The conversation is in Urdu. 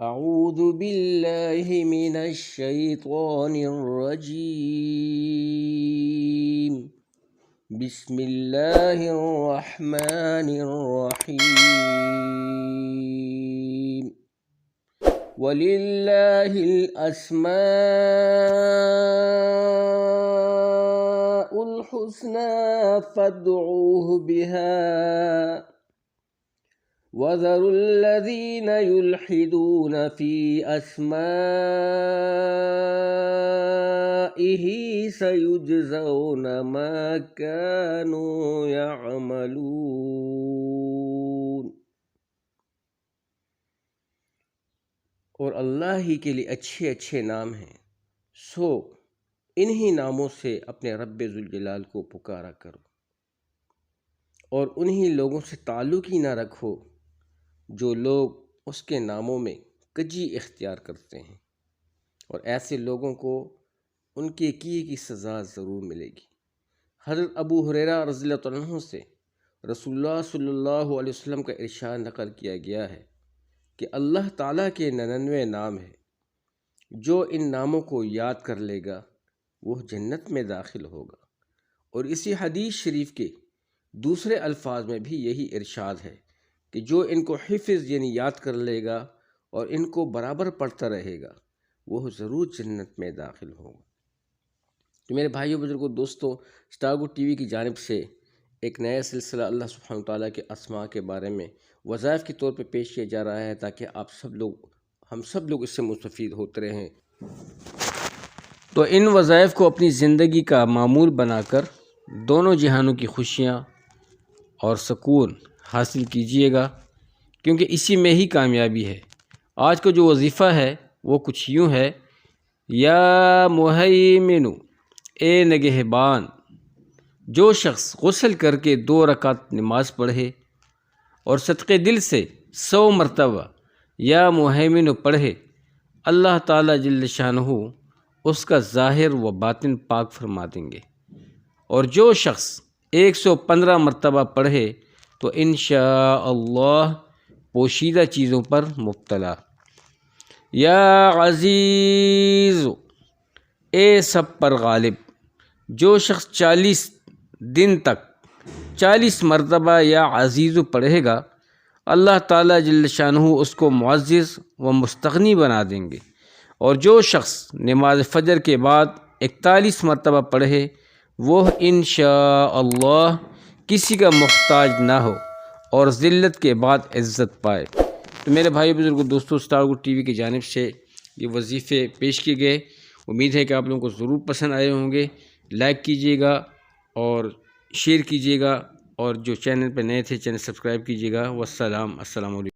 أعوذ بالله من الشيطان الرجيم. بسم الله الرحمن الرحيم. ولله الأسماء الحسنى فادعوه بها وذروا الذين يلحدون في أسمائه سيجزون ما كانوا يعملون۔ اور اللہ ہی کے لیے اچھے اچھے نام ہیں، سو انہی ناموں سے اپنے رب ذوالجلال کو پکارا کرو، اور انہی لوگوں سے تعلق ہی نہ رکھو جو لوگ اس کے ناموں میں کجی اختیار کرتے ہیں، اور ایسے لوگوں کو ان کے کیے کی سزا ضرور ملے گی۔ حضرت ابو ہریرہ رضی اللہ عنہ سے رسول اللہ صلی اللہ علیہ وسلم کا ارشاد نقل کیا گیا ہے کہ اللہ تعالیٰ کے 99 نام ہیں، جو ان ناموں کو یاد کر لے گا وہ جنت میں داخل ہوگا۔ اور اسی حدیث شریف کے دوسرے الفاظ میں بھی یہی ارشاد ہے کہ جو ان کو حفظ یعنی یاد کر لے گا اور ان کو برابر پڑھتا رہے گا وہ ضرور جنت میں داخل ہوگا۔ تو میرے بھائیوں بزرگوں دوستوں، اسٹار گڈ ٹی وی کی جانب سے ایک نیا سلسلہ اللہ سبحانہ وتعالیٰ کے اسماء کے بارے میں وظائف کے طور پہ پیش کیا جا رہا ہے، تاکہ ہم سب لوگ اس سے مستفید ہوتے رہیں۔ تو ان وظائف کو اپنی زندگی کا معمول بنا کر دونوں جہانوں کی خوشیاں اور سکون حاصل کیجئے گا، کیونکہ اسی میں ہی کامیابی ہے۔ آج کا جو وظیفہ ہے وہ کچھ یوں ہے: یا مہیمن، اے نگہبان، جو شخص غسل کر کے 2 رکعت نماز پڑھے اور صدقے دل سے 100 مرتبہ یا مہیمن پڑھے، اللہ تعالیٰ جل شانہ اس کا ظاہر و باطن پاک فرما دیں گے۔ اور جو شخص 115 مرتبہ پڑھے تو انشاءاللہ پوشیدہ چیزوں پر مبتلا۔ یا عزیز، اے سب پر غالب، جو شخص 40 دن تک 40 مرتبہ یا عزیز پڑھے گا، اللہ تعالیٰ جل شانہ اس کو معزز و مستغنی بنا دیں گے۔ اور جو شخص نماز فجر کے بعد 41 مرتبہ پڑھے وہ انشاءاللہ کسی کا محتاج نہ ہو اور ذلت کے بعد عزت پائے۔ تو میرے بھائی بزرگوں دوستوں، اسٹار گڈ ٹی وی کی جانب سے یہ وظیفے پیش کیے گئے، امید ہے کہ آپ لوگوں کو ضرور پسند آئے ہوں گے۔ لائک کیجیے گا اور شیئر کیجیے گا، اور جو چینل پہ نئے تھے چینل سبسکرائب کیجیے گا۔ السلام علیکم۔